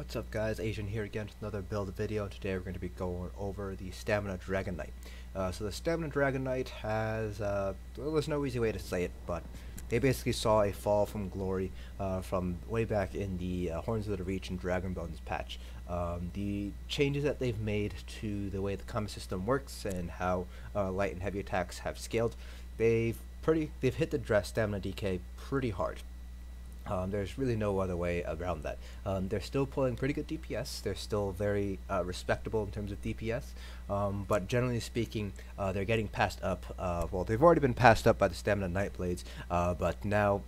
What's up guys, Asian here again with another build video. Today we're going to be going over the Stamina Dragonknight. So the Stamina Dragonknight has, well, there's no easy way to say it, but they basically saw a fall from glory from way back in the Horns of the Reach and Dragon Bones patch. The changes that they've made to the way the combat system works and how light and heavy attacks have scaled, they've hit the stamina DK pretty hard. There's really no other way around that. They're still pulling pretty good DPS. They're still very respectable in terms of DPS. But generally speaking, they're getting passed up. Well, they've already been passed up by the Stamina Nightblades, but now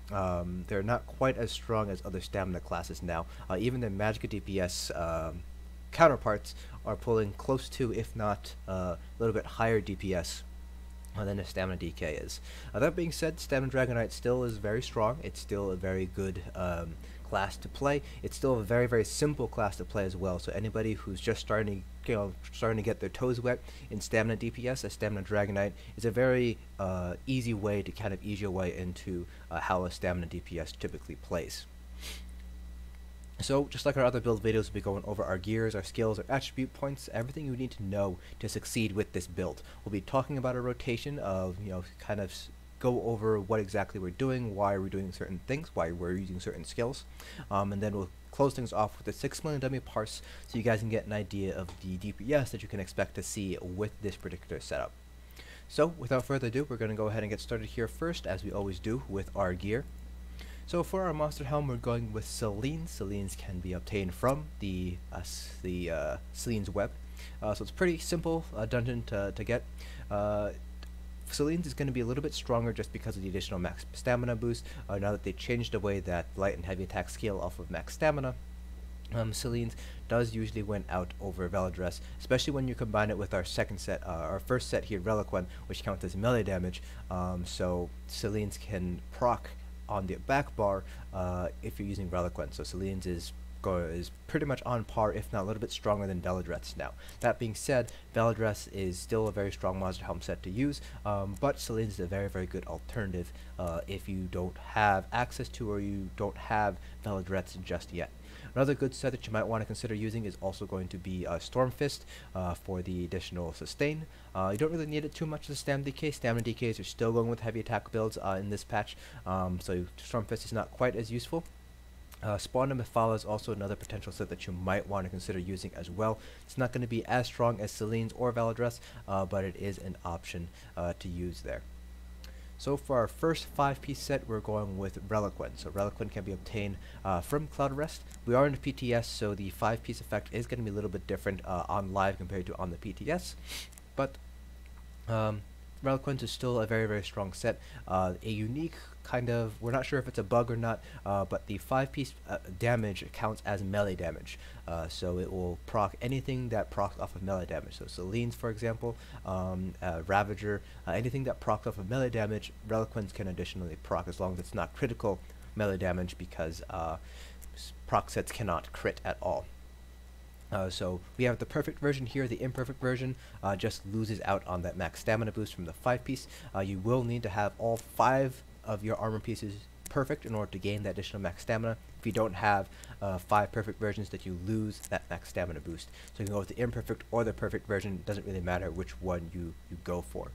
they're not quite as strong as other stamina classes now. Even their Magicka DPS counterparts are pulling close to, if not a little bit higher DPS than the Stamina DK is. That being said, Stamina Dragonknight still is very strong. It's still a very good class to play. It's still a very, very simple class to play as well. So anybody who's just starting to get their toes wet in Stamina DPS, a Stamina Dragonknight is a very easy way to kind of ease your way into how a Stamina DPS typically plays. So, just like our other build videos, we'll be going over our gears, our skills, our attribute points, everything you need to know to succeed with this build. We'll be talking about a rotation of, kind of go over what exactly we're doing, why we're doing certain things, why we're using certain skills, and then we'll close things off with a 6 million dummy parse so you guys can get an idea of the DPS that you can expect to see with this particular setup. So, without further ado, we're going to go ahead and get started here first, as we always do, with our gear. So for our monster helm, we're going with Selene. Selene's can be obtained from the Selene's web. So it's pretty simple dungeon to get. Selene's is going to be a little bit stronger just because of the additional max stamina boost. Now that they changed the way that light and heavy attack scale off of max stamina, Selene's does usually win out over Velidreth, especially when you combine it with our our first set here, Relequen, which counts as melee damage. So Selene's can proc on the back bar if you're using Relequen. So Selene's is pretty much on par, if not a little bit stronger than Velidreth's now. That being said, Velidreth is still a very strong monster helm set to use, but Selene's is a very, very good alternative if you don't have access to or you don't have Velidreth's just yet. Another good set that you might want to consider using is also going to be Stormfist for the additional sustain. You don't really need it too much as a stamina DK. Stamina DKs are still going with heavy attack builds in this patch, so Stormfist is not quite as useful. Spawn and Mephala is also another potential set that you might want to consider using as well. It's not going to be as strong as Selene's or Velidreth, but it is an option to use there. So for our first 5-piece set, we're going with Relequen. So Relequen can be obtained from Cloud Arrest. We are in the PTS, so the 5-piece effect is going to be a little bit different on live compared to on the PTS. But Relequen is still a very, very strong set. A unique kind of, we're not sure if it's a bug or not, but the 5-piece damage counts as melee damage. So it will proc anything that procs off of melee damage. So Selene's, for example, Ravager, anything that procs off of melee damage, Relequen's can additionally proc as long as it's not critical melee damage, because proc sets cannot crit at all. So we have the perfect version here. The imperfect version just loses out on that max stamina boost from the 5-piece. You will need to have all 5 of your armor pieces perfect in order to gain that additional max stamina. If you don't have 5 perfect versions, that you lose that max stamina boost. So you can go with the imperfect or the perfect version. It doesn't really matter which one you go for.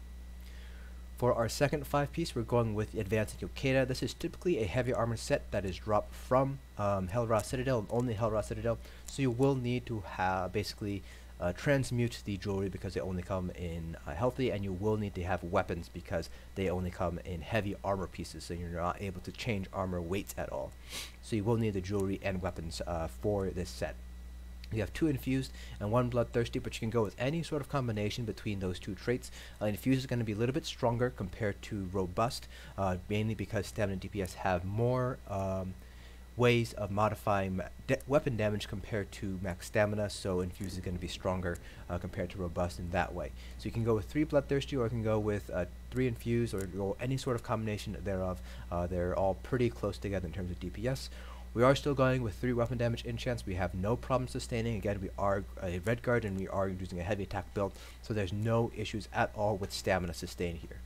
For our second 5-piece, we're going with Advanced Yokeda. This is typically a heavy armor set that is dropped from Hellra Citadel, and only Hellra Citadel. So you will need to basically transmute the jewelry because they only come in healthy, and you will need to have weapons because they only come in heavy armor pieces, so you're not able to change armor weights at all. So you will need the jewelry and weapons for this set. You have 2 Infused and 1 Bloodthirsty, but you can go with any sort of combination between those 2 traits. Infused is going to be a little bit stronger compared to Robust, mainly because Stamina DPS have more ways of modifying weapon damage compared to max stamina, so Infused is going to be stronger compared to Robust in that way. So you can go with 3 Bloodthirsty, or you can go with 3 Infused, or go any sort of combination thereof. They're all pretty close together in terms of DPS. We are still going with 3 weapon damage enchants. We have no problem sustaining. Again, we are a red guard and we are using a heavy attack build, so there's no issues at all with stamina sustain here.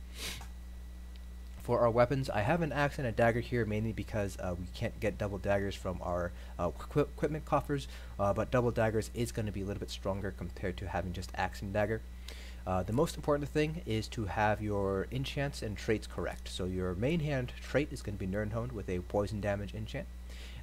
For our weapons, I have an axe and a dagger here, mainly because we can't get double daggers from our equipment coffers, but double daggers is going to be a little bit stronger compared to having just axe and dagger. The most important thing is to have your enchants and traits correct. So your main hand trait is going to be nirn honed with a poison damage enchant.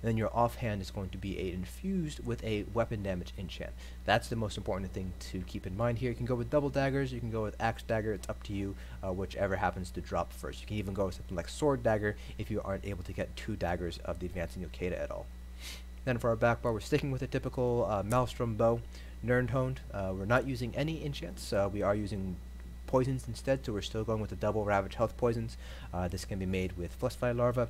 And then your offhand is going to be a infused with a weapon damage enchant. That's the most important thing to keep in mind here. You can go with double daggers, you can go with axe dagger, it's up to you, whichever happens to drop first. You can even go with something like sword dagger if you aren't able to get 2 daggers of the advancing Yokeda at all. Then for our back bar, we're sticking with a typical Maelstrom Bow, nirn honed. We're not using any enchants, we are using poisons instead, so we're still going with the Double Ravage Health poisons. This can be made with Fleshfly Larva,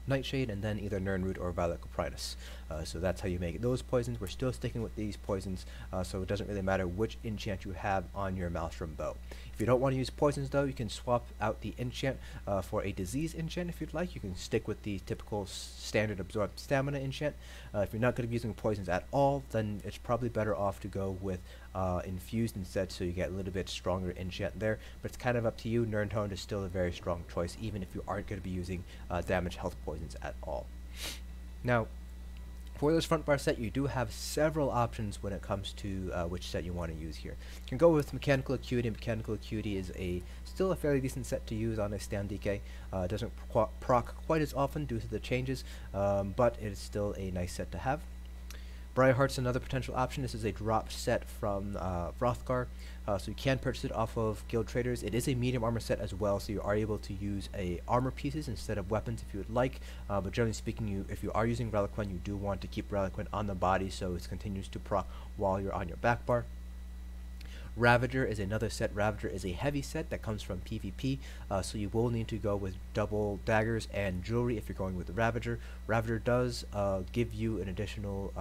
Nightshade, and then either Nirn Root or Violet Coprinus. So that's how you make those poisons. We're still sticking with these poisons, so it doesn't really matter which enchant you have on your Maelstrom Bow. If you don't want to use poisons though, you can swap out the enchant for a disease enchant if you'd like. You can stick with the typical standard absorb stamina enchant. If you're not going to be using poisons at all, then it's probably better off to go with infused instead, so you get a little bit stronger enchant there, but it's kind of up to you. Nirn honed is still a very strong choice, even if you aren't going to be using damage health poisons at all. Now, for this front bar set, you do have several options when it comes to which set you want to use here. You can go with Mechanical Acuity. Mechanical Acuity is still a fairly decent set to use on a stand DK. It doesn't proc quite as often due to the changes, but it is still a nice set to have. Briarheart's another potential option. This is a drop set from Hrothgar, so you can purchase it off of Guild Traders. It is a medium armor set as well, so you are able to use armor pieces instead of weapons if you would like, but generally speaking, if you are using Relequen, you do want to keep Relequen on the body so it continues to proc while you're on your back bar. Ravager is another set. Ravager is a heavy set that comes from PvP, so you will need to go with double daggers and jewelry if you're going with the Ravager. Ravager does give you an additional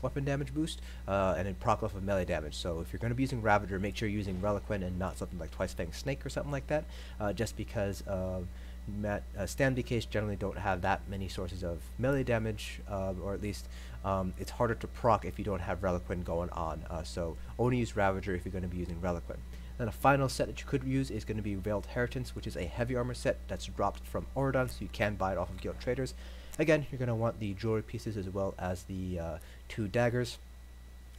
weapon damage boost and then proc off of melee damage. So if you're going to be using Ravager, make sure you're using Relequen and not something like Twice Fang Snake or something like that, just because stand DKs generally don't have that many sources of melee damage, or at least it's harder to proc if you don't have Relequen going on, so only use Ravager if you're going to be using Relequen. Then a final set that you could use is going to be Veiled Heritance, which is a heavy armor set that's dropped from Auradon, so you can buy it off of Guild Traders. Again, you're going to want the jewelry pieces as well as the 2 daggers.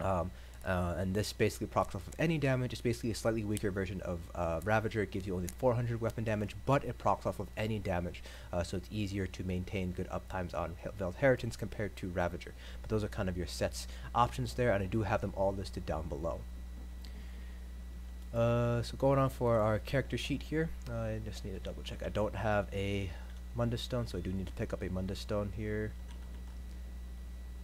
And this basically procs off of any damage. It's basically a slightly weaker version of Ravager. It gives you only 400 weapon damage, but it procs off of any damage, so it's easier to maintain good uptimes on Veiled Heritance compared to Ravager. But those are kind of your sets options there, and I do have them all listed down below. So going on for our character sheet here, I just need to double check. I don't have a Mundus Stone, so I do need to pick up a Mundus Stone here.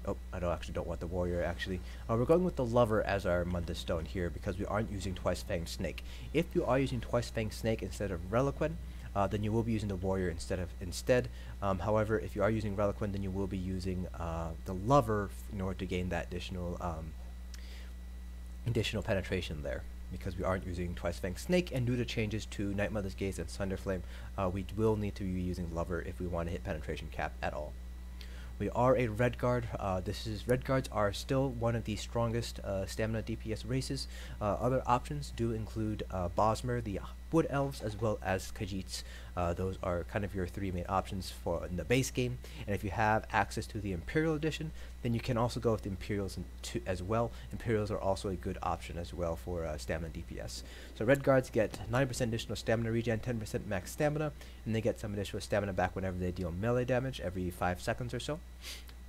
Oh, I actually don't want the warrior, actually. We're going with the lover as our Mundus Stone here because we aren't using Twice Fang Snake. If you are using Twice Fang Snake instead of Relequen, then you will be using the warrior instead. However, if you are using Relequen, then you will be using the lover in order to gain that additional penetration there, because we aren't using Twice Fang Snake, and due to changes to Night Mother's Gaze and Sunderflame, we will need to be using lover if we want to hit penetration cap at all. We are a Red Guard. Red Guards are still one of the strongest stamina DPS races. Other options do include Bosmer, the Wood Elves, as well as Khajiits. Those are kind of your 3 main options for in the base game. And if you have access to the Imperial Edition, then you can also go with the Imperials as well. Imperials are also a good option as well for stamina DPS. So Red Guards get 9% additional stamina regen, 10% max stamina, and they get some additional stamina back whenever they deal melee damage every 5 seconds or so.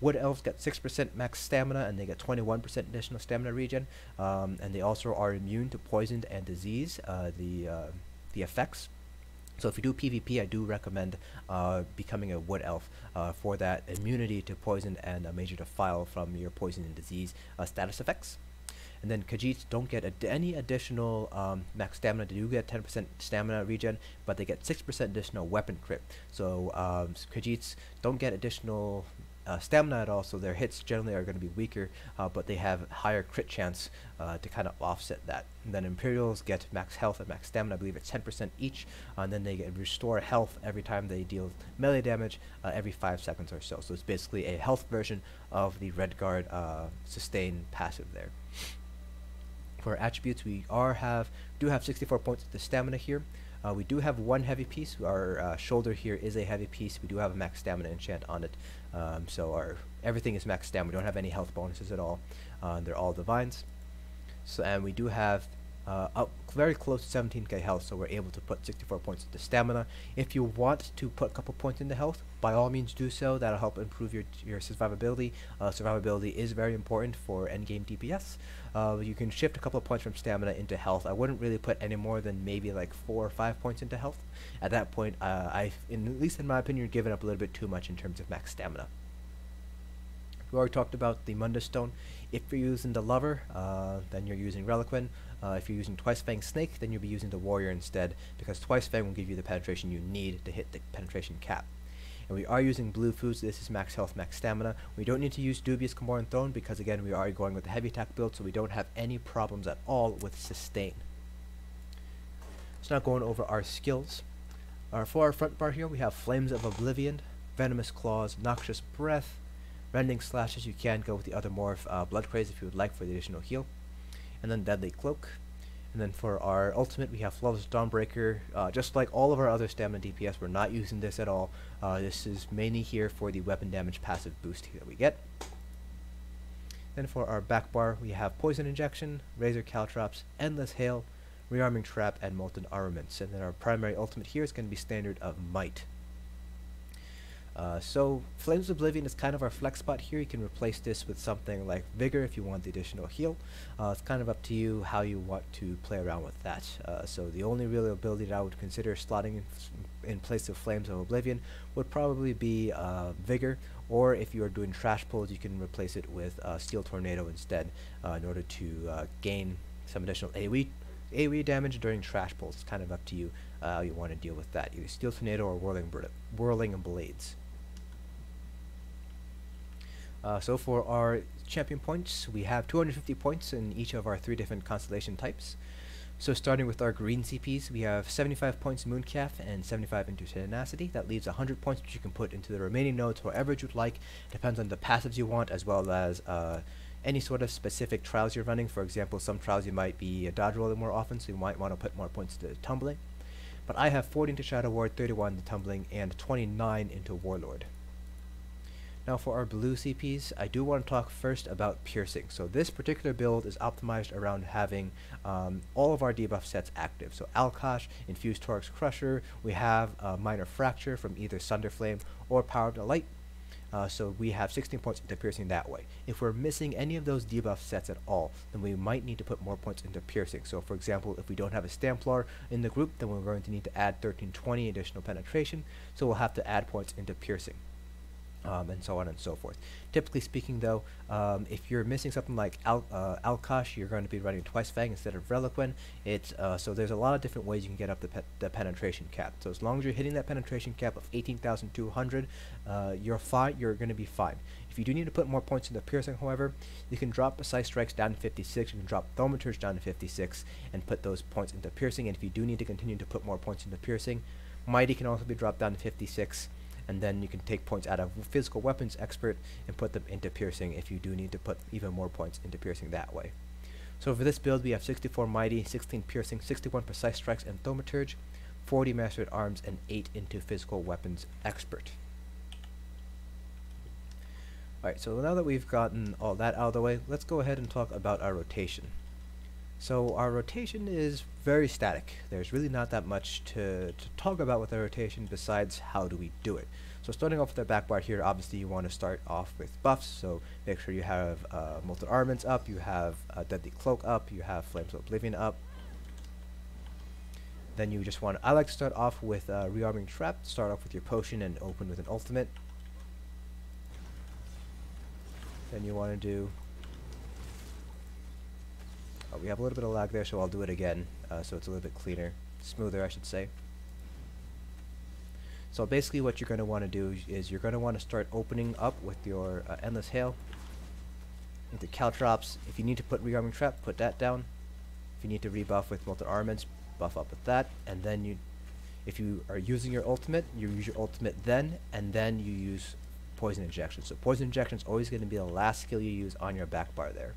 Wood Elves get 6% max stamina, and they get 21% additional stamina regen, and they also are immune to poison and disease, the effects. So if you do PvP, I do recommend becoming a Wood Elf for that immunity to poison and Major Defile from your poison and disease status effects. And then Khajiits don't get any additional max stamina. They do get 10% stamina regen, but they get 6% additional weapon crit. So Khajiits don't get additional stamina at all, so their hits generally are going to be weaker, but they have higher crit chance to kind of offset that. And then Imperials get max health and max stamina. I believe it's 10% each, and then they get restore health every time they deal melee damage every 5 seconds or so. So it's basically a health version of the Red Guard sustain passive there. For attributes, we do have 64 points of the stamina here. We do have one heavy piece. Our shoulder here is a heavy piece. We do have a max stamina enchant on it, so everything is max stamina. We don't have any health bonuses at all. They're all divines. So, and we do have up very close to 17k health, so we're able to put 64 points into stamina. If you want to put a couple points into health, by all means do so. That'll help improve your survivability. Survivability is very important for endgame DPS. You can shift a couple of points from stamina into health. I wouldn't really put any more than maybe like 4 or 5 points into health. At that point, at least in my opinion, you're giving up a little bit too much in terms of max stamina. We already talked about the Mundus Stone. If you're using the Lover, then you're using Relequen. If you're using Twice Fang Snake, then you'll be using the Warrior instead, because Twice Fang will give you the penetration you need to hit the penetration cap. And we are using Blue Foods. This is max health, max stamina. We don't need to use Dubious Comoran Throne because, again, we are going with the heavy attack build, so we don't have any problems at all with sustain. So now going over our skills. For our front bar here, we have Flames of Oblivion, Venomous Claws, Noxious Breath, Rending Slashes. You can go with the other morph, Blood Craze, if you would like for the additional heal, and then Deadly Cloak. And then for our ultimate, we have Flawless Dawnbreaker. Just like all of our other stamina DPS, we're not using this at all. This is mainly here for the weapon damage passive boost that we get. Then for our back bar, we have Poison Injection, Razor Caltrops, Endless Hail, Rearming Trap, and Molten Armaments. And then our primary ultimate here is going to be Standard of Might. So Flames of Oblivion is kind of our flex spot here. You can replace this with something like Vigor if you want the additional heal. It's kind of up to you how you want to play around with that. So the only real ability that I would consider slotting in place of Flames of Oblivion would probably be Vigor, or if you are doing trash pulls, you can replace it with Steel Tornado instead in order to gain some additional AoE damage during trash pulls. It's kind of up to you how you want to deal with that, either Steel Tornado or Whirling Blades. So for our champion points, we have 250 points in each of our 3 different constellation types. So starting with our green CPs, we have 75 points Mooncalf and 75 into Tenacity. That leaves 100 points which you can put into the remaining nodes however you'd like. Depends on the passives you want, as well as any sort of specific trials you're running. For example, some trials you might be dodge rolling more often, so you might want to put more points into Tumbling. But I have 40 into Shadow Ward, 31 into Tumbling, and 29 into Warlord. Now for our blue CPs, I do want to talk first about Piercing. So this particular build is optimized around having all of our debuff sets active. So Alkosh, Infused Torx Crusher, we have Minor Fracture from either Sunderflame or Power of the Light. So we have 16 points into Piercing that way. If we're missing any of those debuff sets at all, then we might need to put more points into Piercing. So for example, if we don't have a Stamplar in the group, then we're going to need to add 1320 additional penetration, so we'll have to add points into Piercing. And so on and so forth. Typically speaking though, if you're missing something like Alkosh, you're going to be running Twice Fang instead of Relequen. So there's a lot of different ways you can get up the penetration cap. So as long as you're hitting that penetration cap of 18,200, you're fine. You're going to be fine. If you do need to put more points into Piercing, however, you can drop Precise Strikes down to 56, you can drop Thaumaturge down to 56, and put those points into Piercing. And if you do need to continue to put more points into Piercing, Mighty can also be dropped down to 56. And then you can take points out of Physical Weapons Expert and put them into Piercing if you do need to put even more points into Piercing that way. So for this build, we have 64 Mighty, 16 Piercing, 61 Precise Strikes and Thaumaturge, 40 Master at Arms, and 8 into Physical Weapons Expert. Alright, so now that we've gotten all that out of the way, let's go ahead and talk about our rotation. So our rotation is very static. There's really not that much to talk about with our rotation besides how do we do it. So starting off with our back bar here, obviously you want to start off with buffs, so make sure you have Molten Armaments up, you have Deadly Cloak up, you have Flames of Oblivion up. Then you just want to, I like to start off with Rearming Trap, start off with your potion and open with an ultimate. Then you want to do, we have a little bit of lag there, so I'll do it again, so it's a little bit cleaner, smoother I should say. So basically what you're going to want to do is you're going to want to start opening up with your Endless Hail into Caltrops. If you need to put Rearming Trap, put that down. If you need to rebuff with Molten Armaments, buff up with that. And then if you are using your ultimate, you use your ultimate then, and then you use Poison Injection. So Poison Injection is always going to be the last skill you use on your back bar there.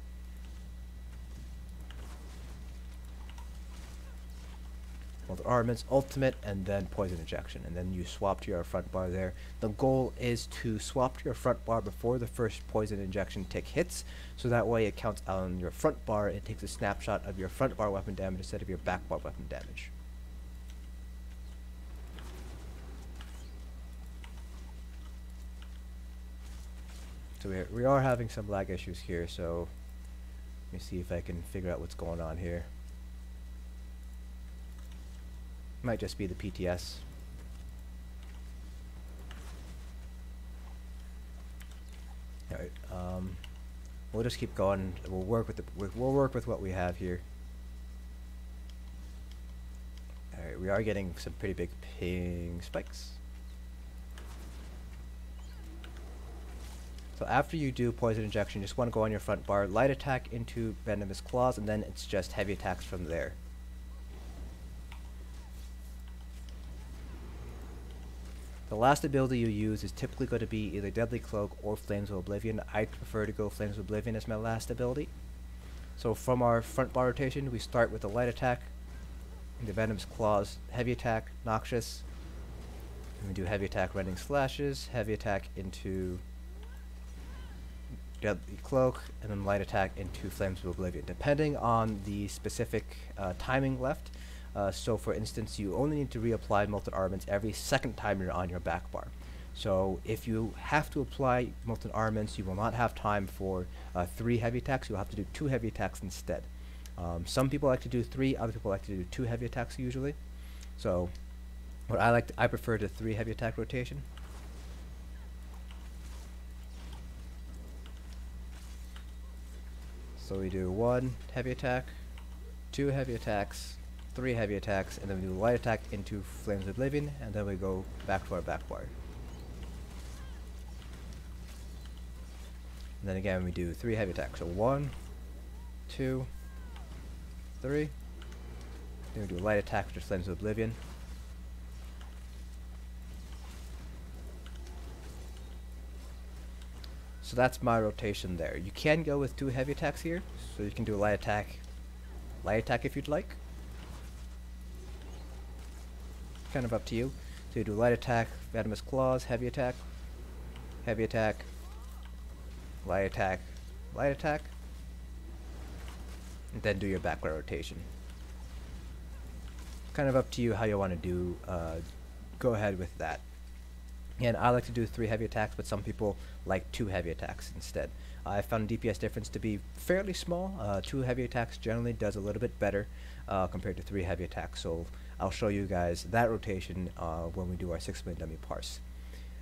Molten Armaments, Ultimate, and then Poison Injection, and then you swap to your front bar there. The goal is to swap to your front bar before the first Poison Injection tick hits, so that way it counts on your front bar. It takes a snapshot of your front bar weapon damage instead of your back bar weapon damage. So we are having some lag issues here, so let me see if I can figure out what's going on here. Might just be the PTS. Alright, we'll just keep going. We'll work with what we have here. Alright, we are getting some pretty big ping spikes. So after you do Poison Injection, you just want to go on your front bar, light attack into Venomous Claws, and then it's just heavy attacks from there. The last ability you use is typically going to be either Deadly Cloak or Flames of Oblivion. I prefer to go Flames of Oblivion as my last ability. So from our front bar rotation, we start with the light attack, the Venomous Claws, heavy attack, Noxious, and we do heavy attack, Rending Slashes, heavy attack into Deadly Cloak, and then light attack into Flames of Oblivion, depending on the specific timing left. So for instance, you only need to reapply Molten Armaments every second time you're on your back bar. So if you have to apply Molten Armaments, you will not have time for 3 heavy attacks. You'll have to do 2 heavy attacks instead. Some people like to do 3, other people like to do 2 heavy attacks usually. So what I prefer the 3 heavy attack rotation. So we do 1 heavy attack, 2 heavy attacks, 3 heavy attacks, and then we do light attack into Flames of Oblivion, and then we go back to our back bar. And then again we do 3 heavy attacks. So 1, 2, 3. Then we do light attack with Flames of Oblivion. So that's my rotation there. You can go with 2 heavy attacks here, so you can do a light attack if you'd like. Kind of up to you. So you do light attack, Venomous Claws, heavy attack, light attack, light attack, and then do your backbar rotation. Kind of up to you how you want to do. Go ahead with that. And I like to do 3 heavy attacks, but some people like 2 heavy attacks instead. I found DPS difference to be fairly small. 2 heavy attacks generally does a little bit better compared to 3 heavy attacks. So I'll show you guys that rotation when we do our 6-minute dummy parse.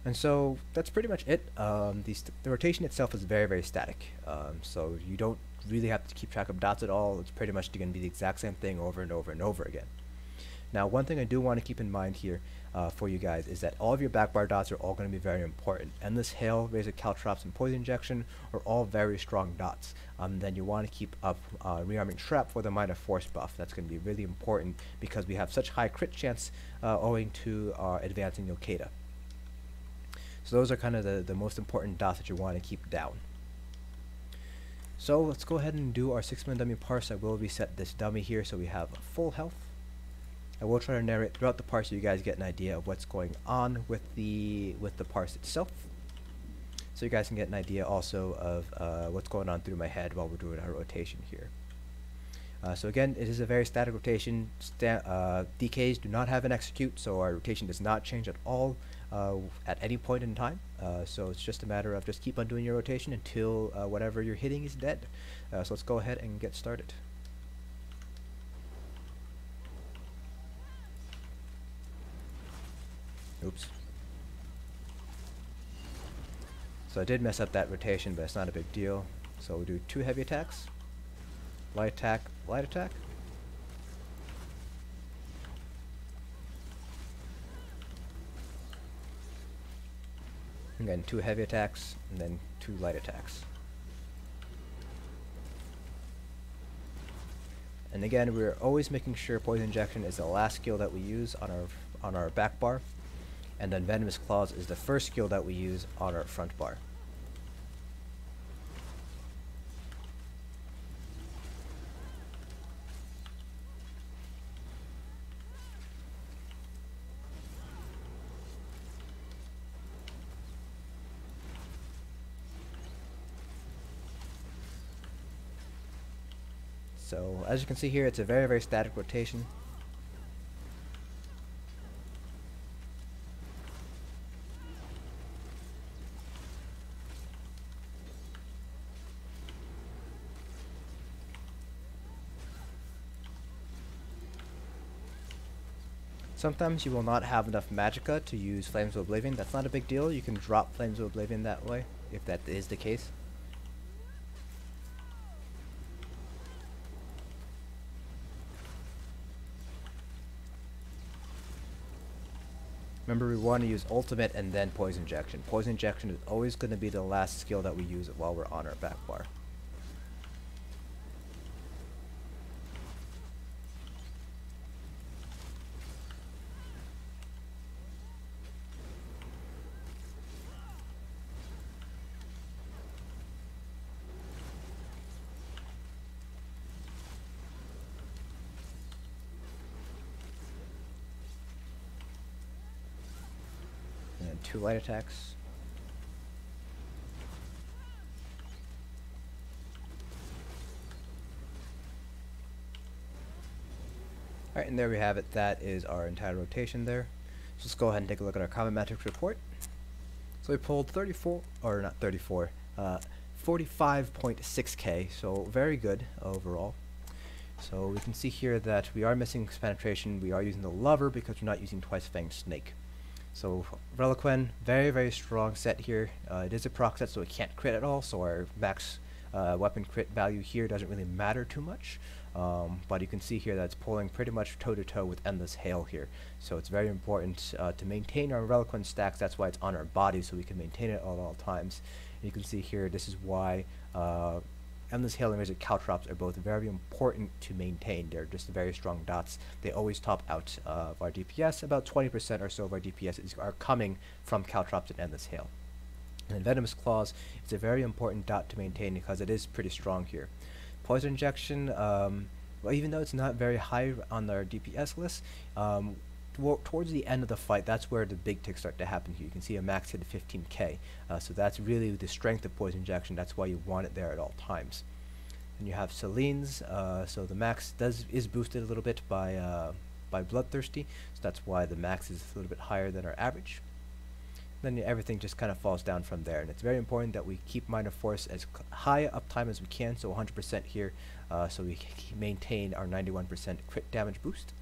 And so that's pretty much it. The rotation itself is very, very static. So you don't really have to keep track of dots at all. It's pretty much going to be the exact same thing over and over and over again. Now, one thing I do want to keep in mind here for you guys is that all of your backbar dots are all going to be very important. Endless Hail, Razor Caltrops, and Poison Injection are all very strong dots. Then you want to keep up Rearming Trap for the Minor Force buff. That's going to be really important because we have such high crit chance owing to our advancing Yokeda. So those are kind of the most important dots that you want to keep down. So let's go ahead and do our 6-minute dummy parse. I will reset this dummy here so we have full health. I will try to narrate throughout the parse so you guys get an idea of what's going on with the parse itself. So you guys can get an idea also of what's going on through my head while we're doing our rotation here. So again, it is a very static rotation. DKs do not have an execute, so our rotation does not change at all at any point in time. So it's just a matter of just keep on doing your rotation until whatever you're hitting is dead. So let's go ahead and get started. Oops. So I did mess up that rotation, but it's not a big deal. So we'll do 2 heavy attacks, light attack, light attack. And then 2 heavy attacks, and then 2 light attacks. And again, we're always making sure Poison Injection is the last skill that we use on our back bar. And then Venomous Claws is the first skill that we use on our front bar. So as you can see here, it's a very, very static rotation. Sometimes you will not have enough magicka to use Flames of Oblivion. That's not a big deal. You can drop Flames of Oblivion that way, if that is the case. Remember, we want to use Ultimate and then Poison Injection. Poison Injection is always going to be the last skill that we use while we're on our back bar. And 2 light attacks. Alright, and there we have it. That is our entire rotation there. So let's go ahead and take a look at our combat metrics report. So we pulled 45.6k, so very good overall. So we can see here that we are missing penetration. We are using the Lover because we're not using Twice Fanged Snake. So Relequen, very, very strong set here. It is a proc set, so it can't crit at all, so our max weapon crit value here doesn't really matter too much. But you can see here that it's pulling pretty much toe-to-toe with Endless Hail here. So it's very important to maintain our Relequen stacks. That's why it's on our body, so we can maintain it at all times. And you can see here, this is why Endless Hail and Razor Caltrops are both very important to maintain. They're just very strong dots. They always top out of our DPS. About 20% or so of our DPS are coming from Caltrops and Endless Hail. And Venomous Claws, it's a very important dot to maintain because it is pretty strong here. Poison Injection, well, even though it's not very high on our DPS list, towards the end of the fight, that's where the big ticks start to happen here. You can see a max hit of 15k, so that's really the strength of Poison Injection. That's why you want it there at all times. And you have Selene's, so the max is boosted a little bit by Bloodthirsty, so that's why the max is a little bit higher than our average. Then everything just kind of falls down from there, and it's very important that we keep Minor Force as high uptime as we can, so 100% here, so we maintain our 91% crit damage boost.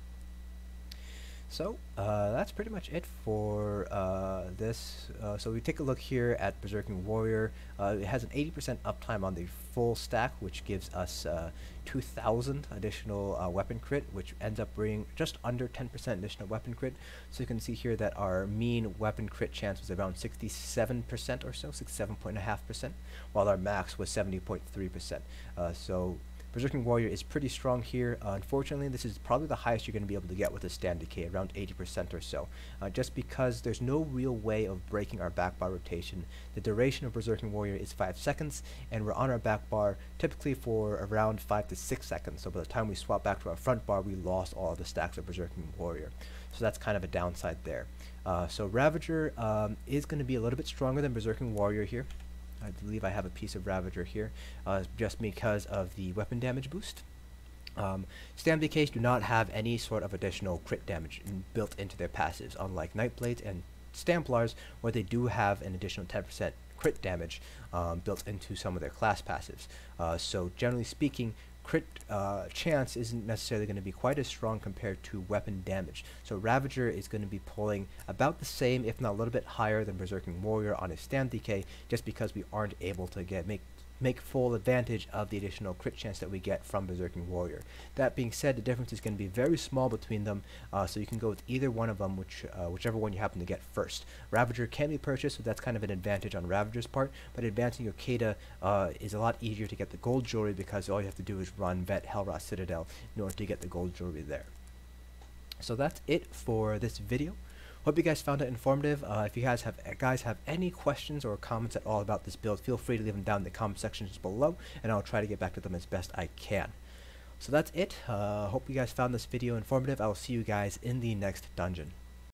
So that's pretty much it for this. So we take a look here at Berserking Warrior. It has an 80% uptime on the full stack, which gives us 2,000 additional weapon crit, which ends up bringing just under 10% additional weapon crit. So you can see here that our mean weapon crit chance was around 67% or so, 67.5%, while our max was 70.3%. So Berserking Warrior is pretty strong here. Unfortunately, this is probably the highest you're going to be able to get with a stand decay, around 80% or so. Just because there's no real way of breaking our back bar rotation. The duration of Berserking Warrior is 5 seconds, and we're on our back bar typically for around 5 to 6 seconds. So by the time we swap back to our front bar, we lost all of the stacks of Berserking Warrior. So that's kind of a downside there. So Ravager is going to be a little bit stronger than Berserking Warrior here. I believe I have a piece of Ravager here, just because of the weapon damage boost. Stam DKs do not have any sort of additional crit damage built into their passives, unlike Nightblades and Stamplars, where they do have an additional 10% crit damage built into some of their class passives. So generally speaking, crit chance isn't necessarily going to be quite as strong compared to weapon damage. So Ravager is going to be pulling about the same, if not a little bit higher than Berserking Warrior on his stand DK, just because we aren't able to make full advantage of the additional crit chance that we get from Berserking Warrior. That being said, the difference is going to be very small between them, so you can go with either one of them, whichever one you happen to get first. Ravager can be purchased, so that's kind of an advantage on Ravager's part, but advancing Yokeda is a lot easier to get the gold jewelry because all you have to do is run Vet Hellrot Citadel in order to get the gold jewelry there. So that's it for this video. Hope you guys found it informative. If you guys have any questions or comments at all about this build, feel free to leave them down in the comment sections below, and I'll try to get back to them as best I can. So that's it. Hope you guys found this video informative. I will see you guys in the next dungeon.